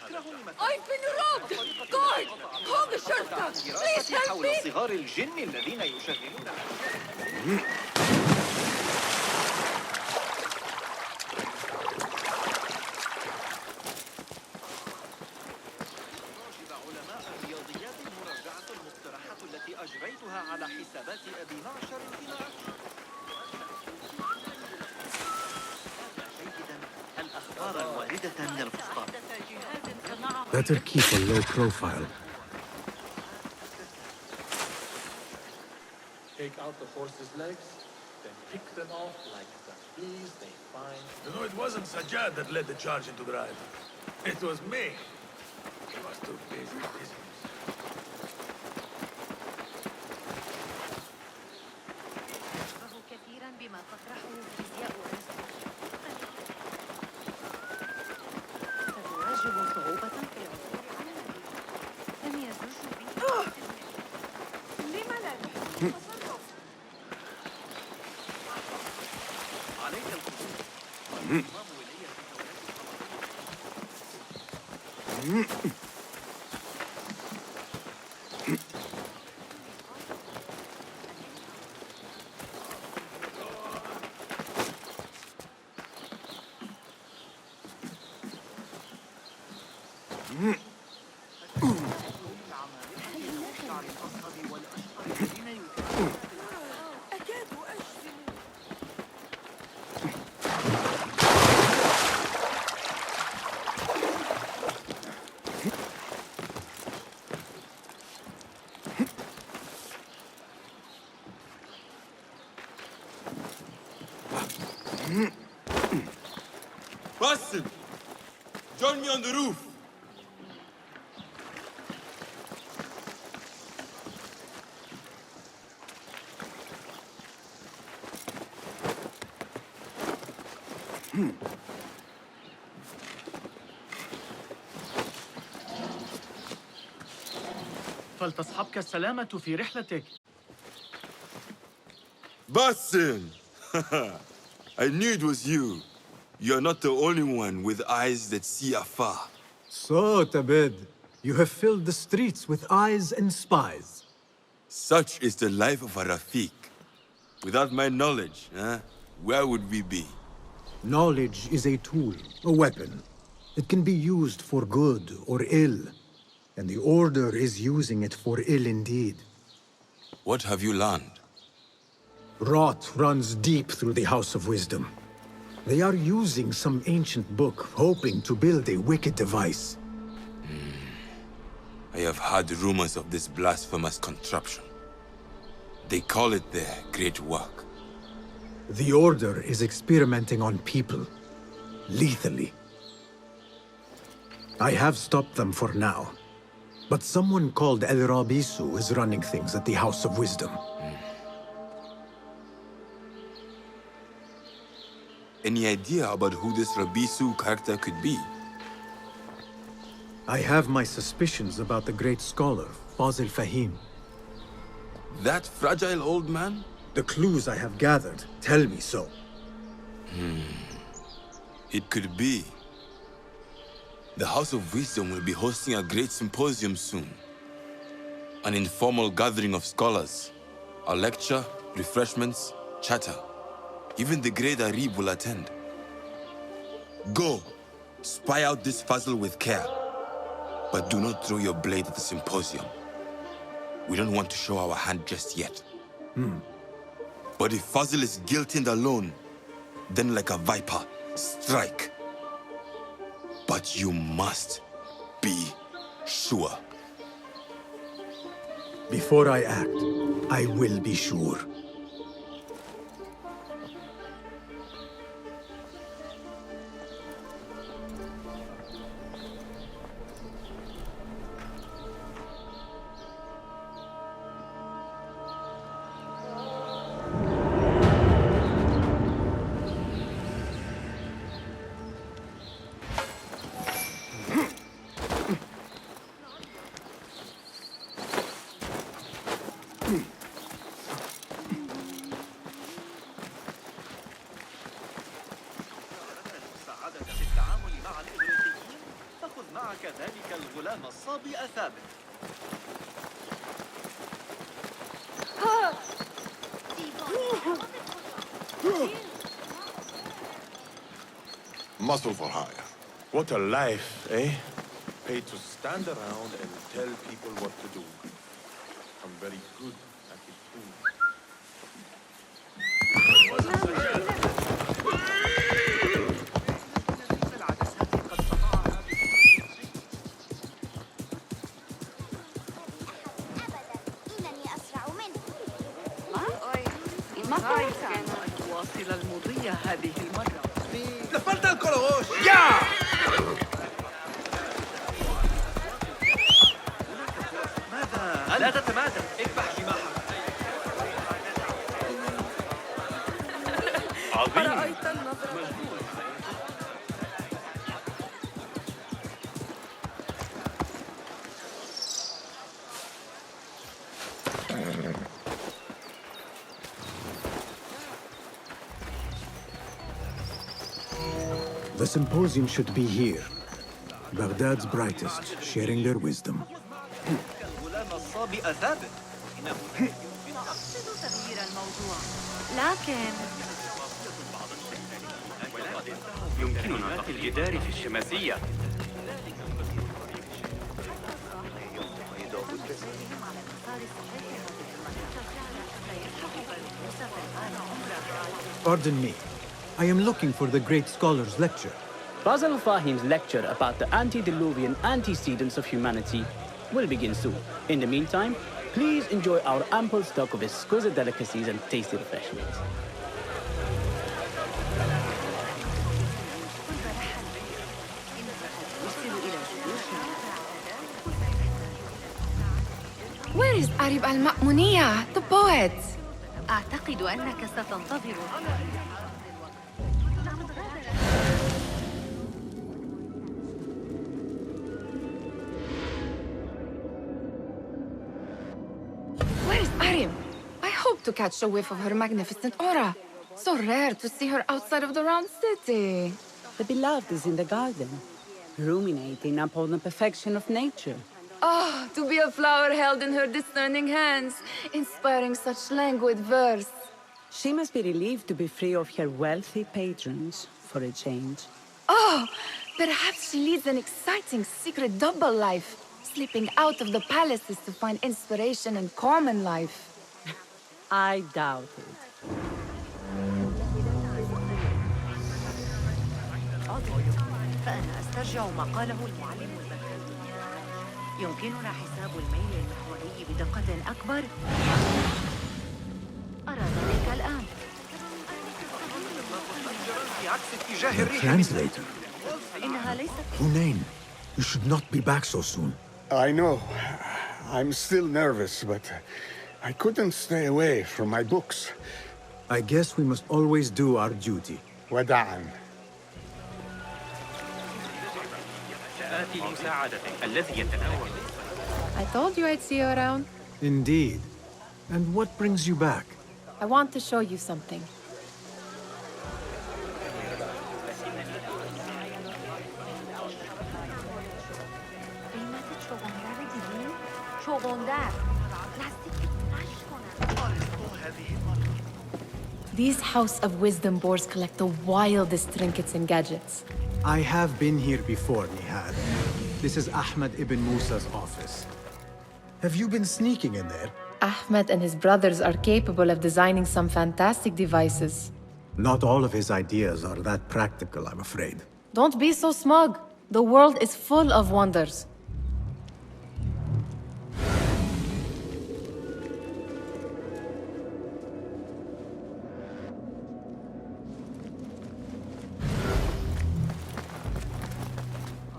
I've been robbed! Guard! Call the sheriff! Please help me! صغار الجن الذين يشغلون علماء الرياضيات المراجعة المقترحة التي أجريتها على حسابات أبي معشر جيدا الأخبار الواردة من الفسطاط. Better keep a low profile. Take out the horse's legs, then pick them off like the fleas they find. You know, it wasn't Sajjad that led the charge into drive. It was me. He was too busy with business. كثيرا بما تطرحه فيزياء ستواجه صعوبة في العثور على لم يزج به لما لا تحسن التصرف عليك الخروج أكاد أجزم Basim! Join me on the roof! فلتصحبك السلامة في رحلتك. Basim! I knew it was you. You're not the only one with eyes that see afar. So, Tabed, you have filled the streets with eyes and spies. Such is the life of a Rafiq. Without my knowledge, where would we be? Knowledge is a tool, a weapon. It can be used for good or ill. And the Order is using it for ill indeed. What have you learned? Rot runs deep through the House of Wisdom. They are using some ancient book, hoping to build a wicked device. I have heard rumors of this blasphemous contraption. They call it their great work. The Order is experimenting on people, lethally. I have stopped them for now. But someone called El Rabisu is running things at the House of Wisdom. Any idea about who this Rabisu character could be? I have my suspicions about the great scholar, Fazil Fahim. That fragile old man? The clues I have gathered tell me so. It could be. The House of Wisdom will be hosting a great symposium soon. An informal gathering of scholars. A lecture, refreshments, chatter. Even the great Arib will attend. Go, spy out this Fazil with care. But do not throw your blade at the symposium. We don't want to show our hand just yet. But if Fazil is guilty and alone, then like a viper, strike. But you must be sure. Before I act, I will be sure. كذلك الغلام الصابئ ثابت. Muscle for hire. What a life, eh? Paid to stand around and tell people what to do. I'm very good at it too. إنني أسرع منه. ما يمكن أن تواصل المضي هذه المرة. ¡Le falta el cologosh! ¡Ya! ماذا؟ لا تتمادى، اذبح جماحك. أرأيت النظرة؟ The symposium should be here. Baghdad's brightest, sharing their wisdom. الغلام الصابئ ثابت. إنه أقصد تغيير الموضوع، لكن يمكننا نقل الجدار في الشماسية. Pardon me. I am looking for the great scholar's lecture. Basil Fahim's lecture about the antediluvian antecedents of humanity will begin soon. In the meantime, please enjoy our ample stock of exquisite delicacies and tasty refreshments. Where is Arib al-Ma'muniya, the poet? أعتقد أنك ستنتظر. Where is Arib? I hope to catch a whiff of her magnificent aura. So rare to see her outside of the round city. The beloved is in the garden, ruminating upon the perfection of nature. Oh, to be a flower held in her discerning hands, inspiring such languid verse. She must be relieved to be free of her wealthy patrons, for a change. Oh, perhaps she leads an exciting secret double life, slipping out of the palaces to find inspiration in common life. I doubt it. فأنا أسترجع ما قاله المعلم البكري. يمكننا حساب الميل المحوري بدقة أكبر؟ أرى ذلك الآن. The translator. إنها ليست Hunain, you should not be back so soon. I know. I'm still nervous, but I couldn't stay away from my books. I guess we must always do our duty. وداعاً. سآتي لمساعدتك الذي يتناول. I told you I'd see you around. Indeed. And what brings you back? I want to show you something. These House of Wisdom boards collect the wildest trinkets and gadgets. I have been here before, Nihad. This is Ahmed ibn Musa's office. Have you been sneaking in there? Ahmed and his brothers are capable of designing some fantastic devices. Not all of his ideas are that practical, I'm afraid. Don't be so smug. The world is full of wonders.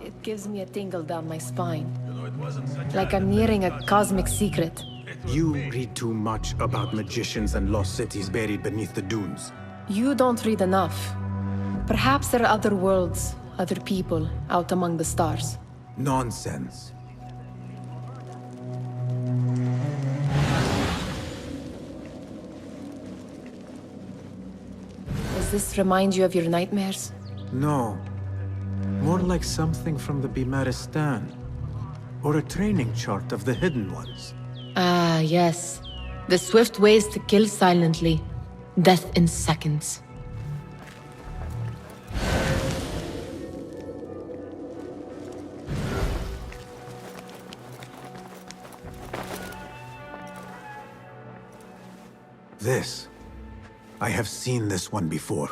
It gives me a tingle down my spine. Like I'm nearing a cosmic secret. You read too much about magicians and lost cities buried beneath the dunes. You don't read enough. Perhaps there are other worlds, other people, out among the stars. Nonsense. Does this remind you of your nightmares? No. More like something from the Bimaristan, or a training chart of the Hidden Ones. Ah, yes. The swift ways to kill silently. Death in seconds. This. I have seen this one before.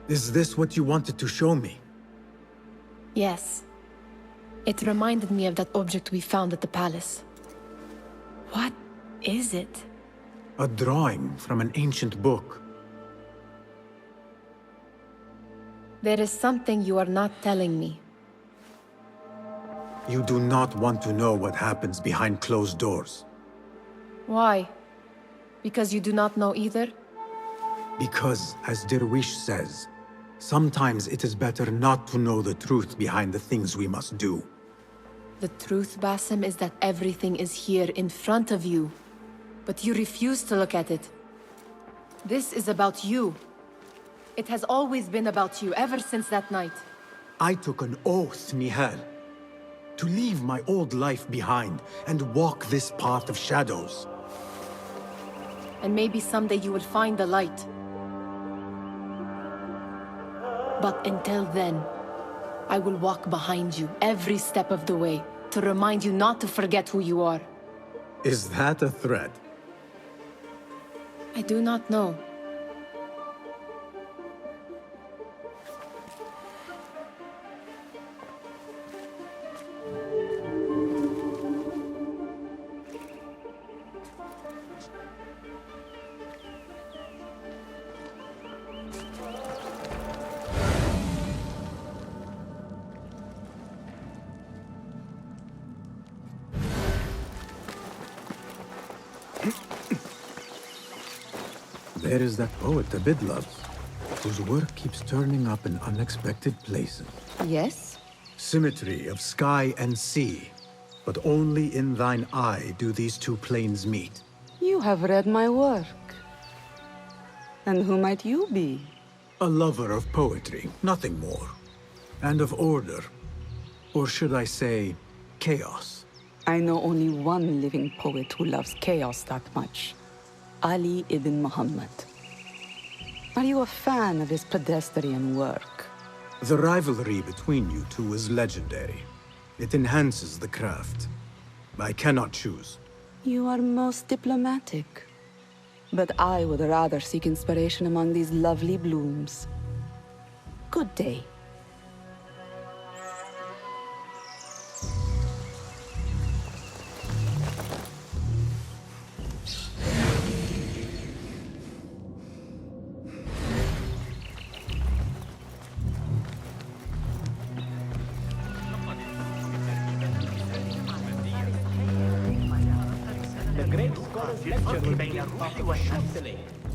Is this what you wanted to show me? Yes. It reminded me of that object we found at the palace. What is it? A drawing from an ancient book. There is something you are not telling me. You do not want to know what happens behind closed doors. Why? Because you do not know either? Because, as Derwish says, sometimes it is better not to know the truth behind the things we must do. The truth, Basim, is that everything is here in front of you. But you refuse to look at it. This is about you. It has always been about you, ever since that night. I took an oath, Nihal, to leave my old life behind and walk this path of shadows. And maybe someday you will find the light. But until then, I will walk behind you every step of the way to remind you not to forget who you are. Is that a threat? I do not know. There is that poet Abid loves, whose work keeps turning up in unexpected places. Yes? Symmetry of sky and sea, but only in thine eye do these two planes meet. You have read my work. And who might you be? A lover of poetry, nothing more. And of order. Or should I say, chaos. I know only one living poet who loves chaos that much. Ali ibn Muhammad. Are you a fan of his pedestrian work? The rivalry between you two is legendary. It enhances the craft. I cannot choose. You are most diplomatic. But I would rather seek inspiration among these lovely blooms. Good day.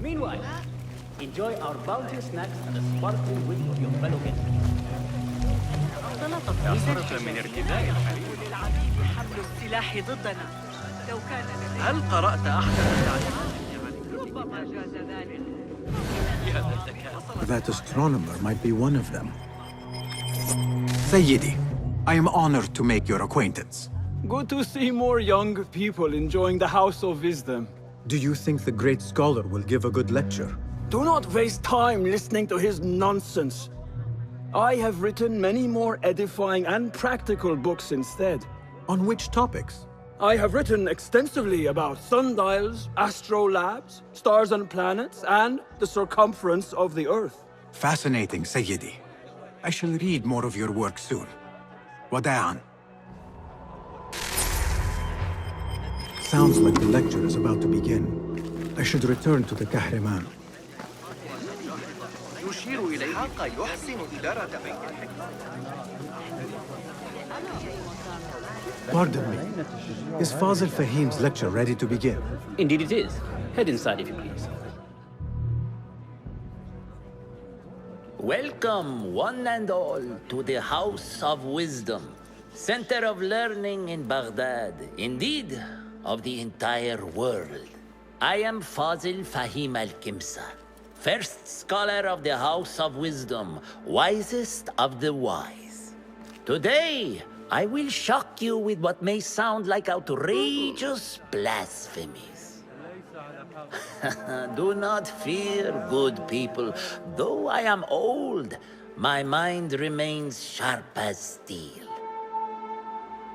Meanwhile, enjoy our bounty snacks and a sparkling wit of your fellow guests. من ارتداء الحرير للعبيد حمل السلاح ضدنا. لو كان هل قرأت أحد التعليمات؟ ربما جاز ذلك. That astronomer might be one of them. Sayyidi, I am honored to make your acquaintance. Good to see more young people enjoying the House of Wisdom. Do you think the great scholar will give a good lecture? Do not waste time listening to his nonsense. I have written many more edifying and practical books instead. On which topics? I have written extensively about sundials, astrolabes, stars and planets, and the circumference of the Earth. Fascinating, Sayyidi. I shall read more of your work soon. Wada'an. Sounds like the lecture is about to begin. I should return to the Kahraman. يشير إليه يحسن إدارة Pardon me. Is Fazil Fahim's lecture ready to begin? Indeed it is. Head inside if you please. Welcome, one and all, to the House of Wisdom, center of learning in Baghdad, indeed, of the entire world. I am Fazil Fahim al-Kimsa, first scholar of the House of Wisdom, wisest of the wise. Today, I will shock you with what may sound like outrageous blasphemies. Do not fear, good people. Though I am old, my mind remains sharp as steel.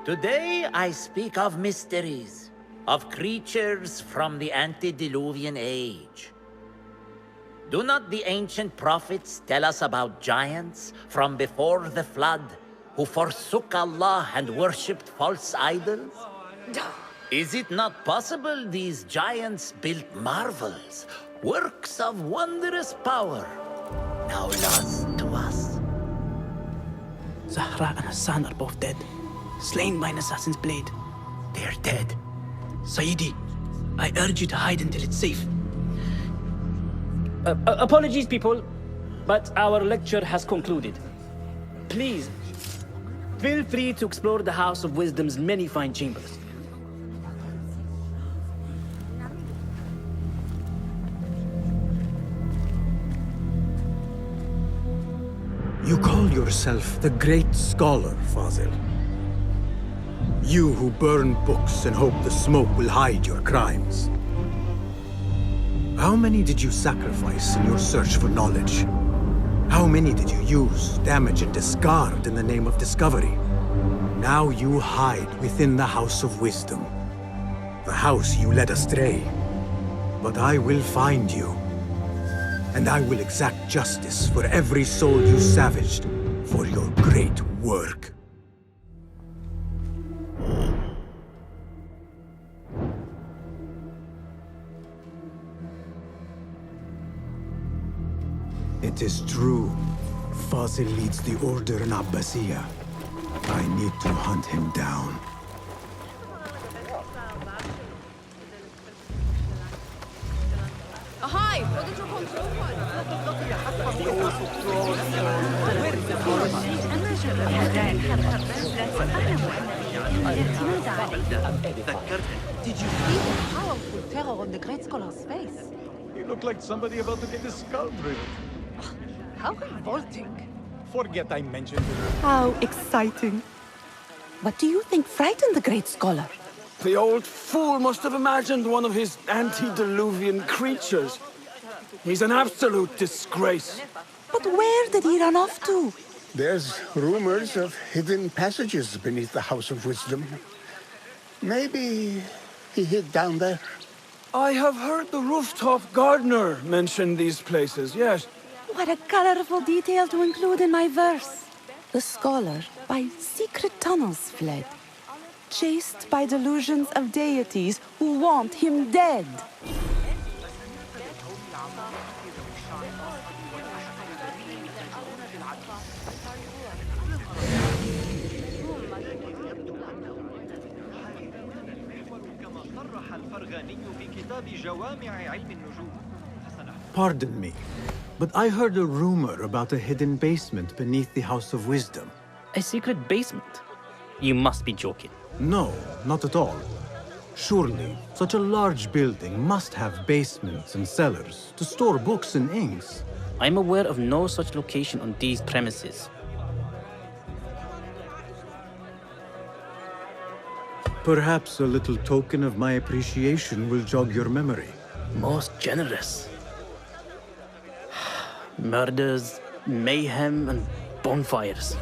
Today, I speak of mysteries, of creatures from the antediluvian age. Do not the ancient prophets tell us about giants from before the flood who forsook Allah and worshipped false idols? Is it not possible these giants built marvels, works of wondrous power, now lost to us? Zahra and Hassan are both dead, slain by an assassin's blade. They are dead. Sayyidi, I urge you to hide until it's safe. Apologies, people, but our lecture has concluded. Please, feel free to explore the House of Wisdom's many fine chambers. You call yourself the great scholar, Fazil. You who burn books and hope the smoke will hide your crimes. How many did you sacrifice in your search for knowledge? How many did you use, damage, and discard in the name of discovery? Now you hide within the House of Wisdom. The house you led astray. But I will find you. And I will exact justice for every soul you savaged for your great work. It is true. Fazil leads the order in Abbasiyah. I need to hunt him down. Hi, what did you control? Did you see the powerful terror on the great scholar's face? He looked like somebody about to get his skull drilled. How revolting. Forget I mentioned it. How exciting. What do you think frightened the great scholar? The old fool must have imagined one of his antediluvian creatures. He's an absolute disgrace. But where did he run off to? There's rumors of hidden passages beneath the House of Wisdom. Maybe he hid down there. I have heard the rooftop gardener mention these places, yes. What a colorful detail to include in my verse. The scholar by secret tunnels fled, chased by delusions of deities who want him dead. Pardon me, but I heard a rumor about a hidden basement beneath the House of Wisdom. A secret basement? You must be joking. No, not at all. Surely, such a large building must have basements and cellars to store books and inks. I'm aware of no such location on these premises. Perhaps a little token of my appreciation will jog your memory. Most generous. Murders, mayhem, and bonfires.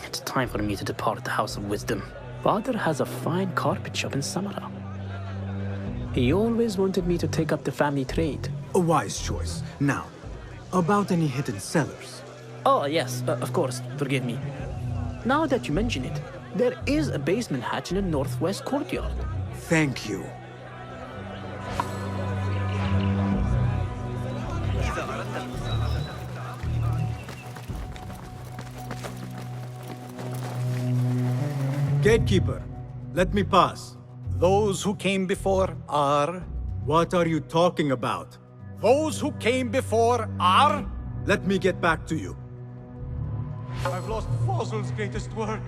It's time for me to depart the House of Wisdom. Father has a fine carpet shop in Samara. He always wanted me to take up the family trade. A wise choice. Now, about any hidden cellars? Oh, yes, of course, forgive me. Now that you mention it, there is a basement hatch in the northwest courtyard. Thank you. Gatekeeper, let me pass. Those who came before are... What are you talking about? Those who came before are... Let me get back to you. I've lost Fazil's greatest work.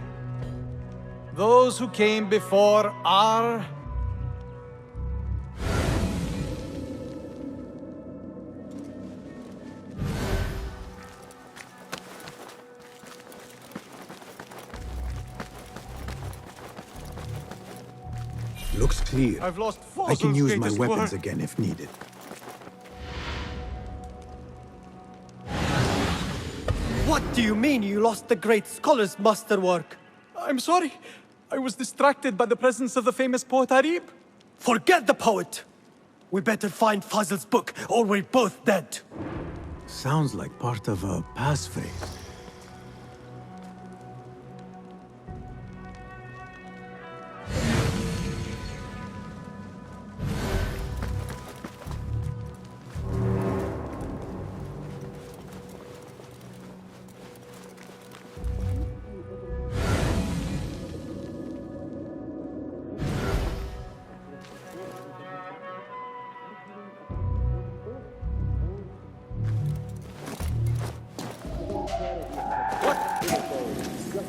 Those who came before are... Looks clear. I've lost I Fossil's can use my greatest weapons work. again if needed. What do you mean you lost the great scholar's masterwork? I'm sorry. I was distracted by the presence of the famous poet Arib. Forget the poet! We better find Fazl's book, or we're both dead. Sounds like part of a passphrase.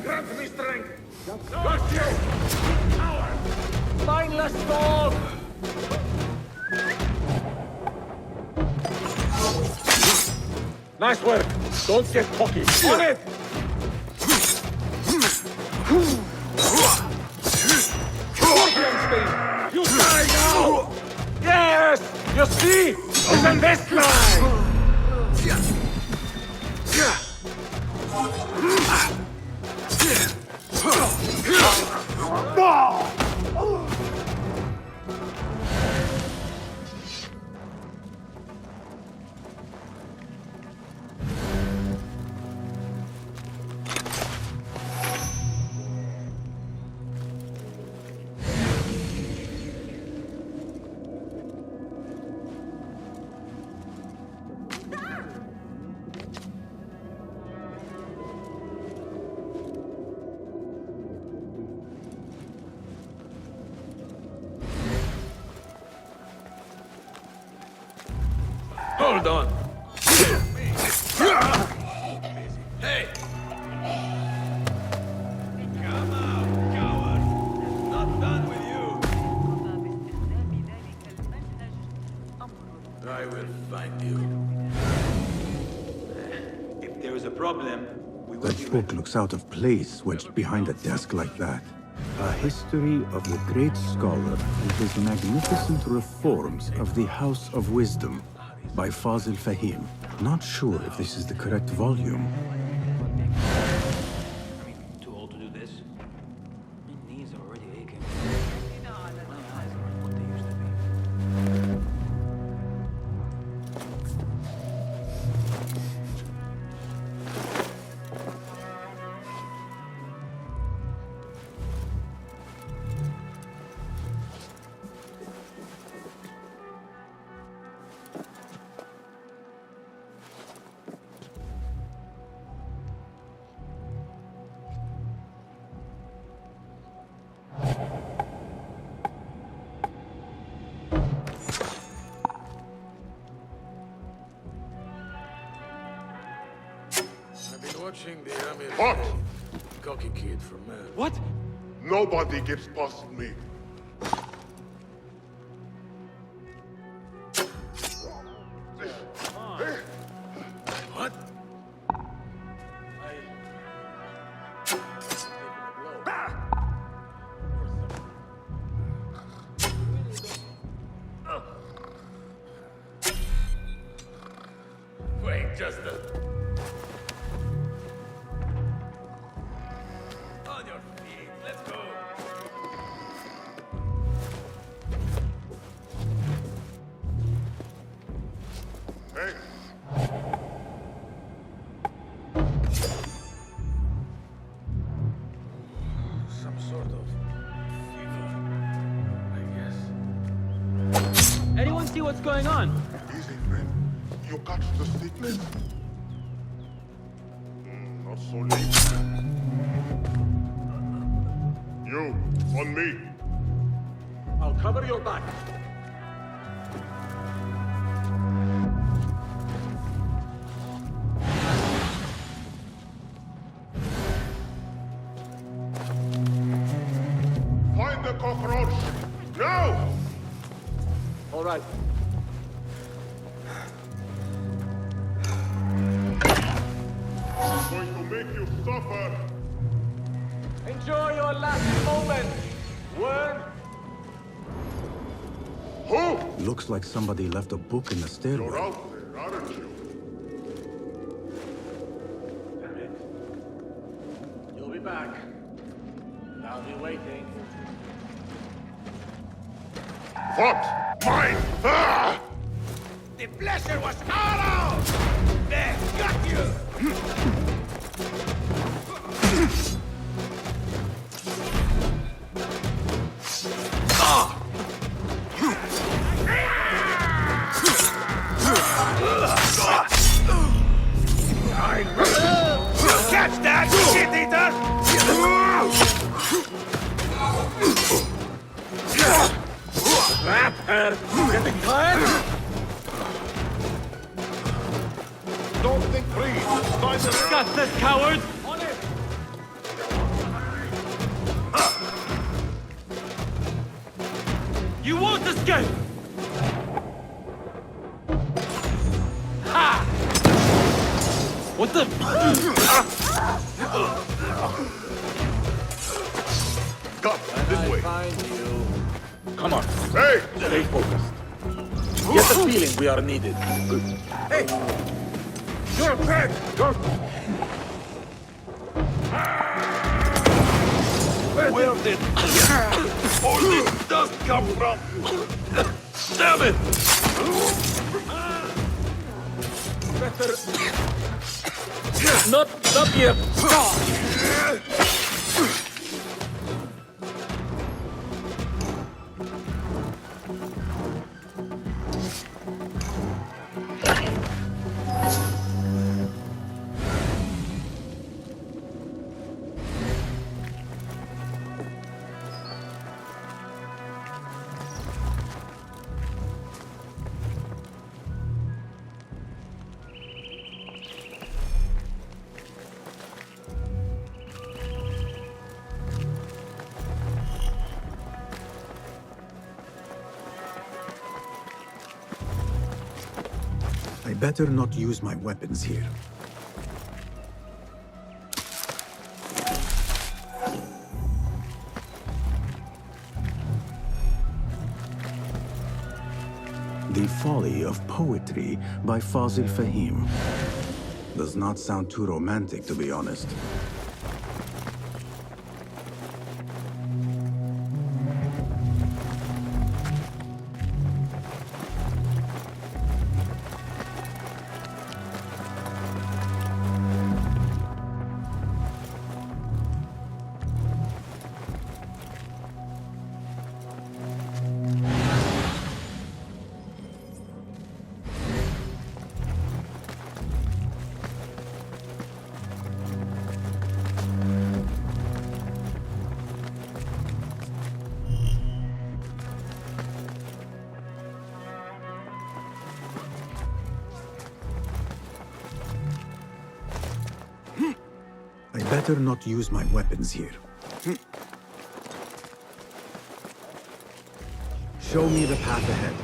Grant me strength! Got you! Power! Mindless dog! Nice work! Don't get cocky! On it! Scorpion you die now! Yes! You see? It's on this line! Hold on. Hey! Come out, coward! Not done with you. I will find you. If there is a problem, we will That book looks out of place wedged behind a desk like that. A history of the great scholar and his magnificent reforms of the House of Wisdom by Fazil Fahim. Not sure if this is the correct volume. too old to do this. My knees are already aching. Watching the Amir. What? Cocky kid from What? Nobody gets past me. What? Wait, just a... On your feet, let's go. Hey! Some sort of fever, I guess. Anyone see what's going on? Easy, friend. You catch the sickness? Not so late. You, on me. I'll cover your back. Find the cockroach! Now! All right. I'm going to make you suffer! Enjoy your last moment, worm. Who? Looks like somebody left a book in the stairwell. You're out there, aren't you? Damn it. You'll be back. I'll be waiting. What? Mine! Ah! The pleasure was ours! There, got you! Catch that, shit eater! Grab her! Getting tired? Don't think free! Find the Got this, coward! On it! You won't escape! Ha! What the? Come, this way. Find you. Come on. Hey! Stay focused. Get the feeling we are needed. Hey! You're a pig! Where did all this dust come from? Damn it! Not yet. I better not use my weapons here. The Folly of Poetry by Fazil Fahim. Does not sound too romantic, to be honest. I better not use my weapons here. Show me the path ahead.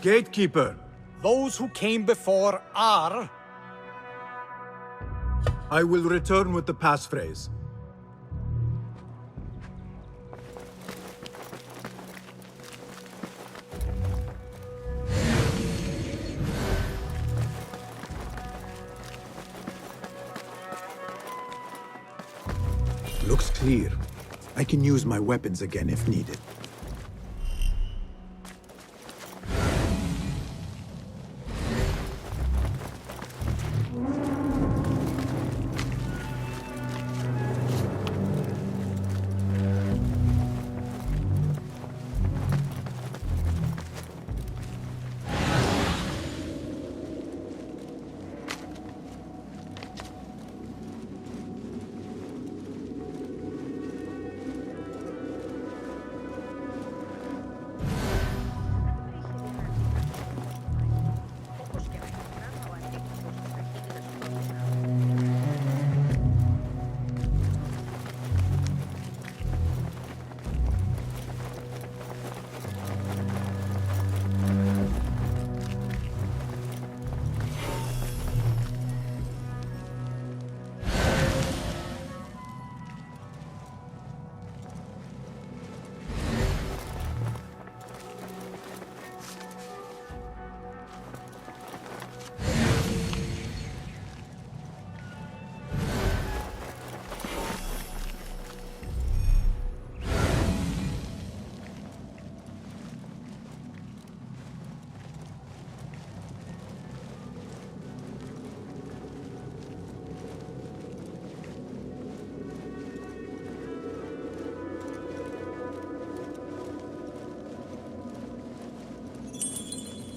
Gatekeeper! Those who came before are... I will return with the passphrase. Looks clear. I can use my weapons again if needed.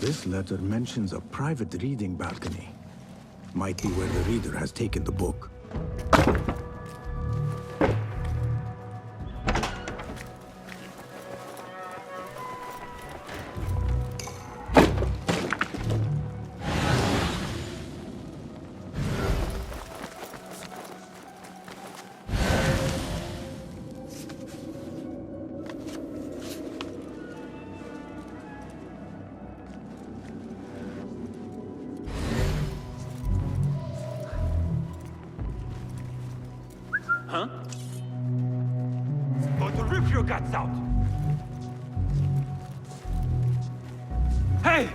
This letter mentions a private reading balcony. Might be where the reader has taken the book. Huh? Going to rip your guts out! Hey!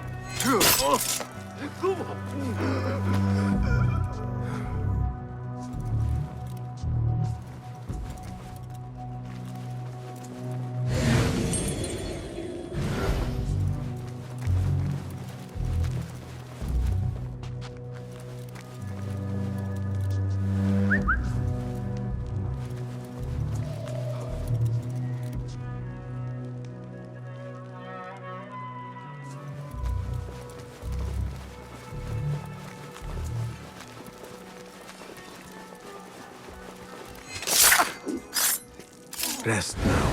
Rest now.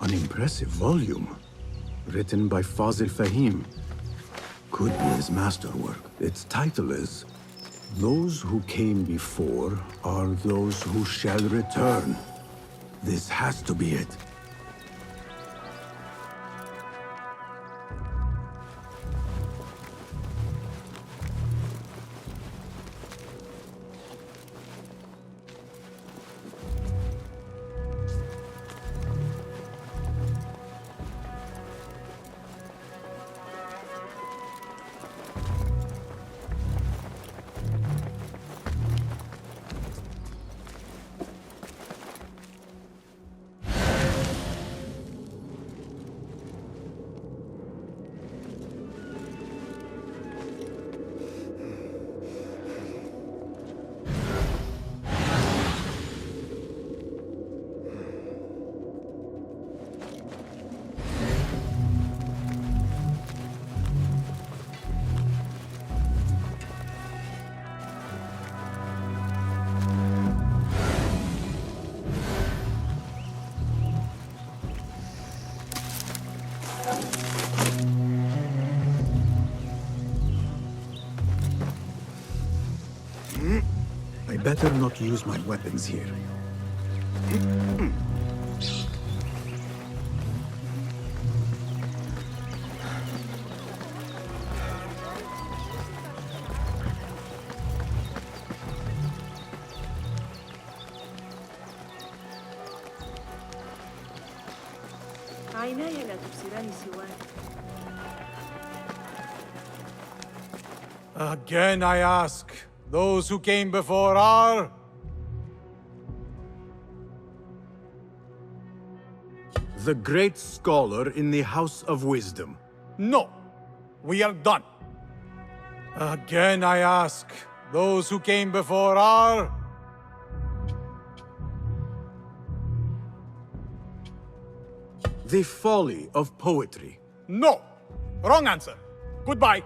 An impressive volume, written by Fazil Fahim. Could be his masterwork. Its title is "Those who came before are those who shall return." This has to be it. I better not use my weapons here. عيناي لا تبصران سواك. Again I ask, those who came before are... The great scholar in the House of Wisdom. No, we are done. Again I ask, those who came before are... The folly of poetry. No, wrong answer. Goodbye.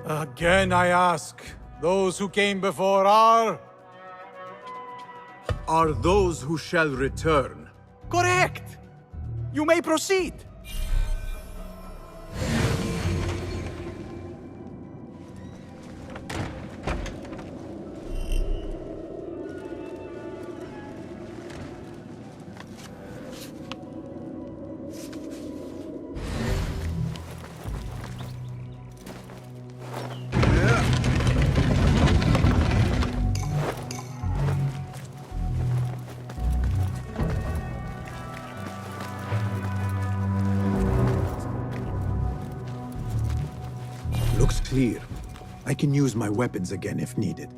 Again I ask, those who came before are... Are those who shall return. Correct! You may proceed. Looks clear. I can use my weapons again if needed.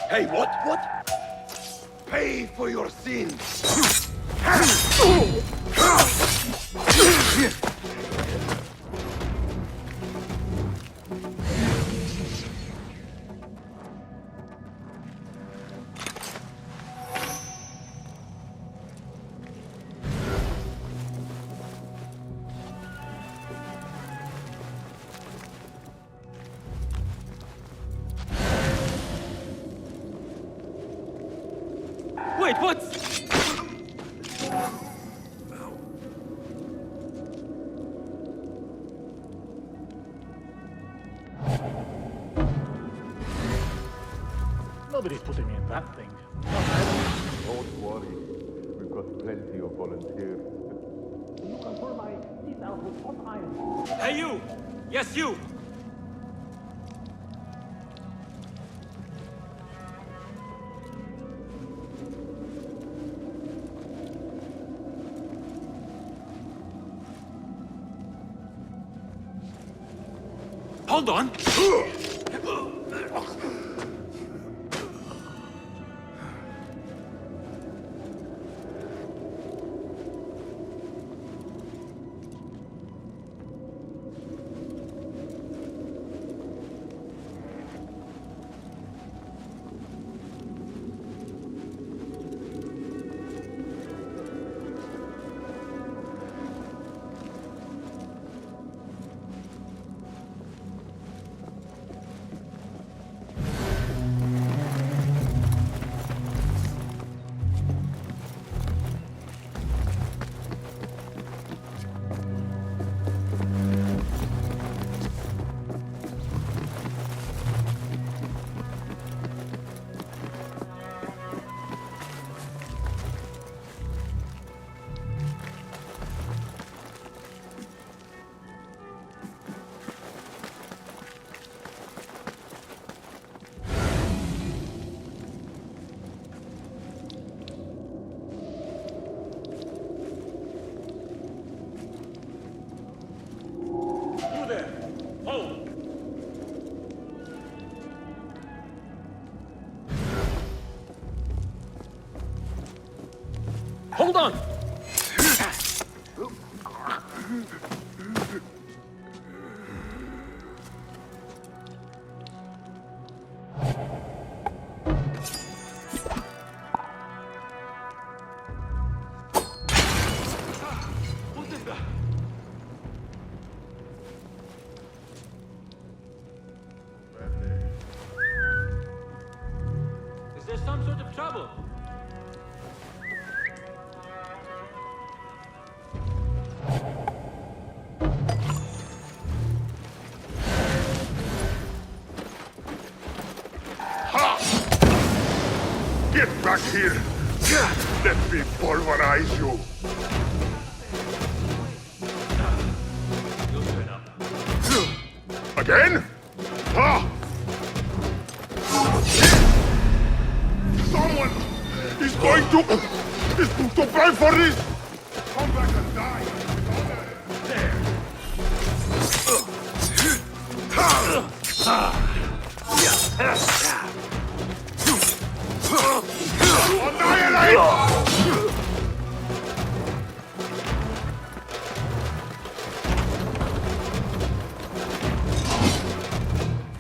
Hey, what? Pay for your sins! Wait, what? Nobody's putting me in that thing. Don't worry. We've got plenty of volunteers. You can pull my teeth out with hot iron. Hey, you! Yes, you! Hold on! Hold on! What is that? Is there some sort of trouble? Get back here! Let me pulverize you! Again? Ha! Someone is going to pay for this! Come back and die! Annihilate!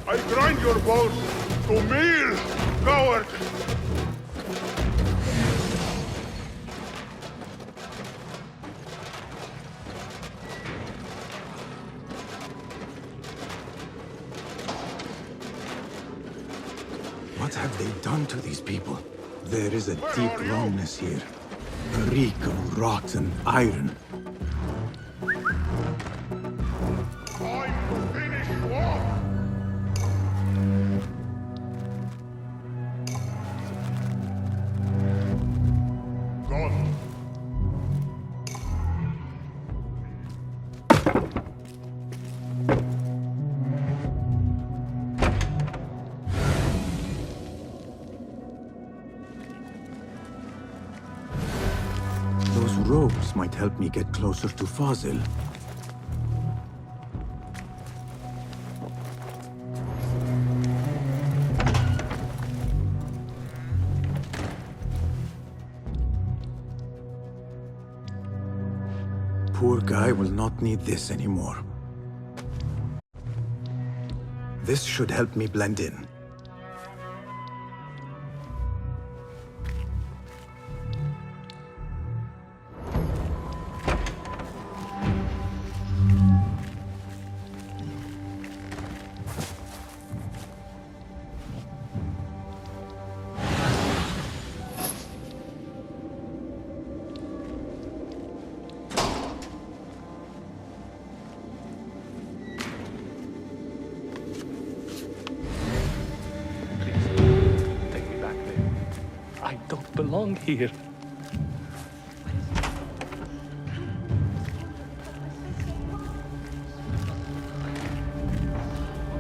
I grind your bones to meal, coward! What have they done to these people? There is a deep wrongness here. A reek of rotten iron. Those robes might help me get closer to Fazil. poor guy will not need this anymore. This should help me blend in. Belong here.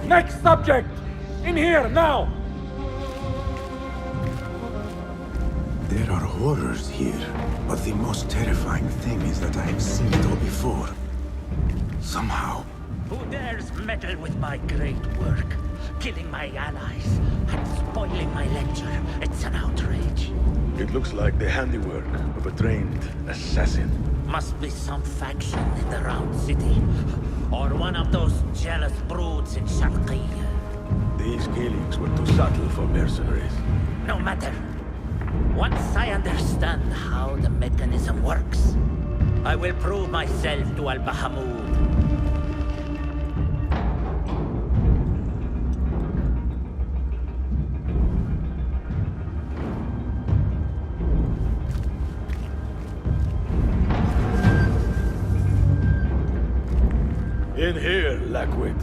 Next subject! In here, now! There are horrors here, but the most terrifying thing is that I have seen it all before. Somehow. Who dares meddle with my great work? Killing my allies and spoiling my lecture. It's an outrage. It looks like the handiwork of a trained assassin. Must be some faction in the Round City. Or one of those jealous broods in Sharqiyya. These killings were too subtle for mercenaries. No matter. Once I understand how the mechanism works, I will prove myself to Al-Bahamud. In here, Lackwit.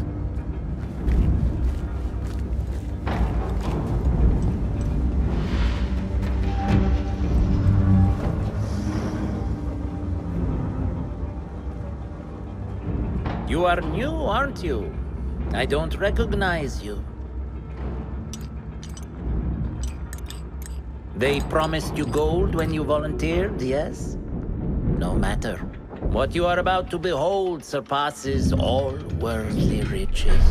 You are new, aren't you? I don't recognize you. They promised you gold when you volunteered, yes? No matter. What you are about to behold surpasses all worldly riches.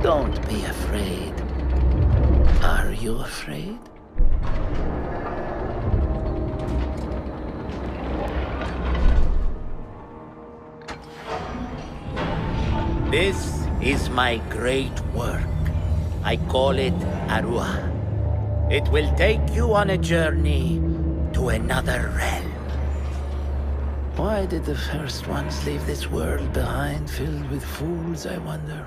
Don't be afraid. Are you afraid? This is my great work. I call it Arua. It will take you on a journey to another realm. Why did the first ones leave this world behind, filled with fools, I wonder,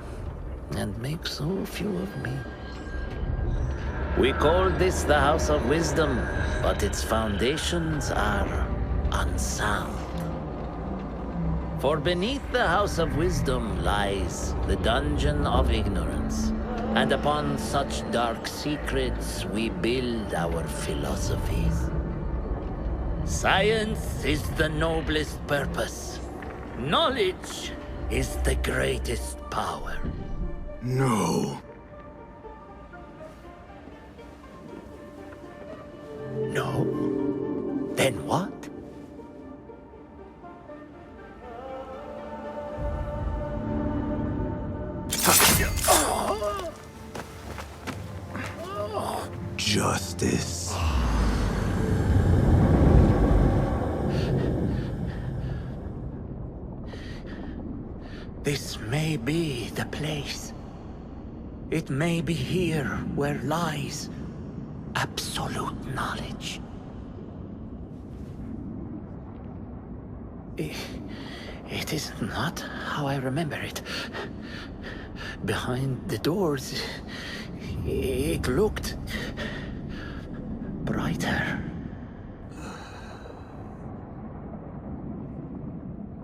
and make so few of me? We call this the House of Wisdom, but its foundations are unsound. For beneath the House of Wisdom lies the Dungeon of Ignorance, and upon such dark secrets we build our philosophies. Science is the noblest purpose. Knowledge is the greatest power. No. No? Then what? Justice. This may be the place. It may be here where lies absolute knowledge. It is not how I remember it. Behind the doors, it looked brighter.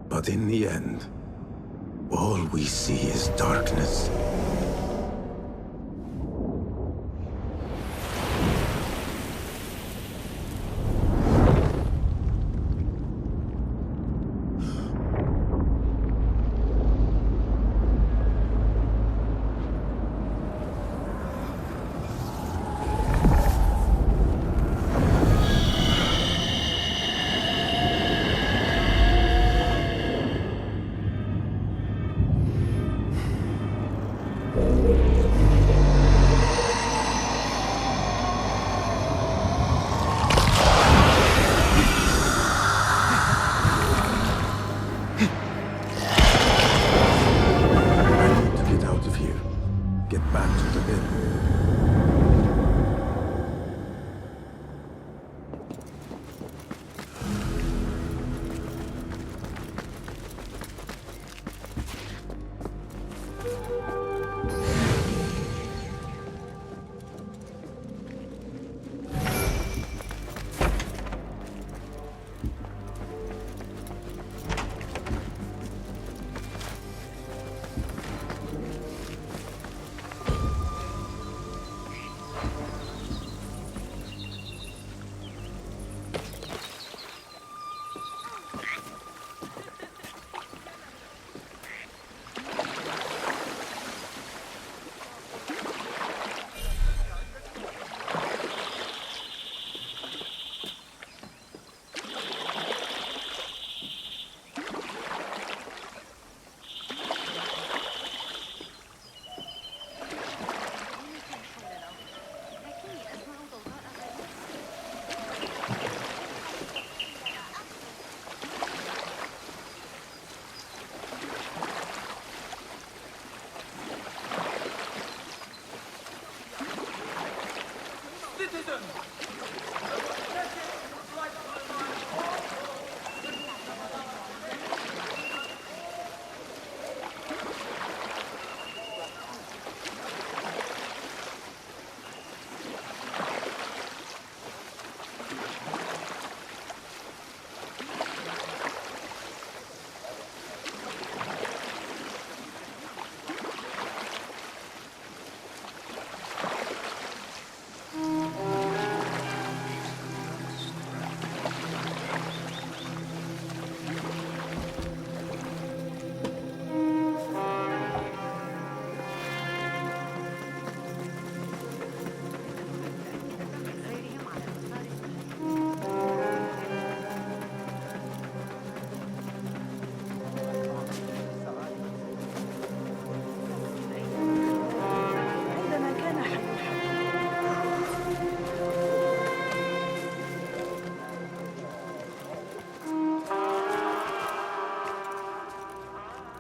But in the end, all we see is darkness. a bit.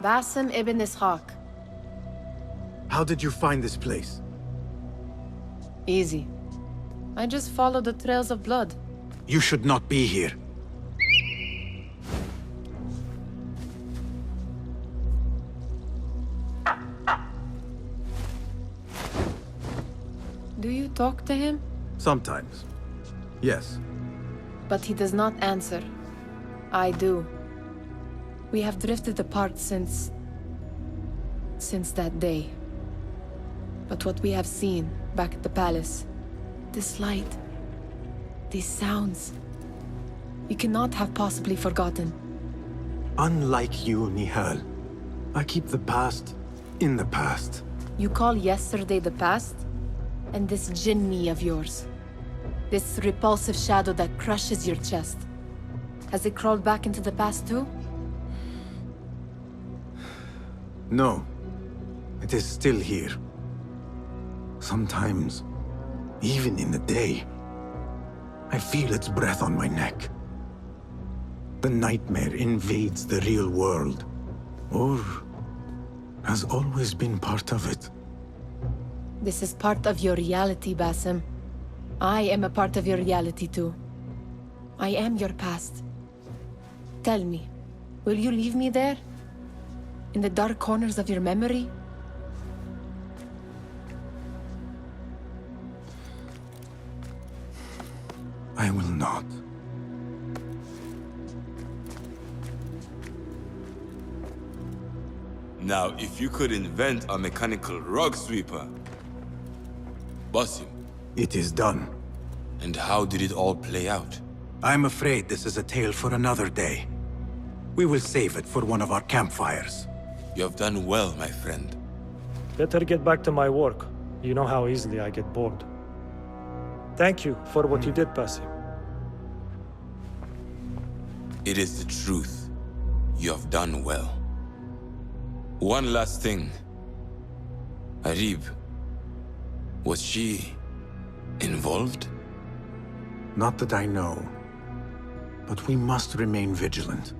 Basim ibn Ishaq. How did you find this place? Easy. I just followed the trails of blood. You should not be here. Do you talk to him? Sometimes. Yes. But he does not answer. I do. We have drifted apart since that day. But what we have seen back at the palace, this light, these sounds, you cannot have possibly forgotten. Unlike you, Nihal, I keep the past in the past. You call yesterday the past? And this jinni of yours, this repulsive shadow that crushes your chest, has it crawled back into the past too? No. It is still here. Sometimes, even in the day, I feel its breath on my neck. The nightmare invades the real world, or has always been part of it. This is part of your reality, Basim. I am a part of your reality too. I am your past. Tell me, will you leave me there? In the dark corners of your memory? I will not. Now, if you could invent a mechanical rug sweeper... Basim. It is done. And how did it all play out? I'm afraid this is a tale for another day. We will save it for one of our campfires. You have done well, my friend. Better get back to my work. You know how easily I get bored. Thank you for what you did, Basim. It is the truth. You have done well. One last thing. Arib, was she involved? Not that I know. But we must remain vigilant.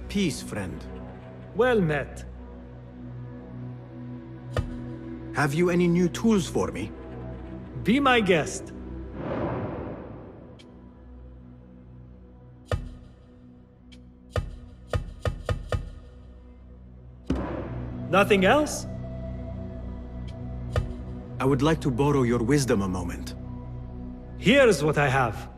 Peace, friend. Well met. Have you any new tools for me? Be my guest. Nothing else? I would like to borrow your wisdom a moment. Here's what I have.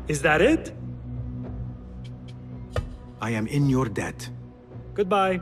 Is that it? I am in your debt. Goodbye.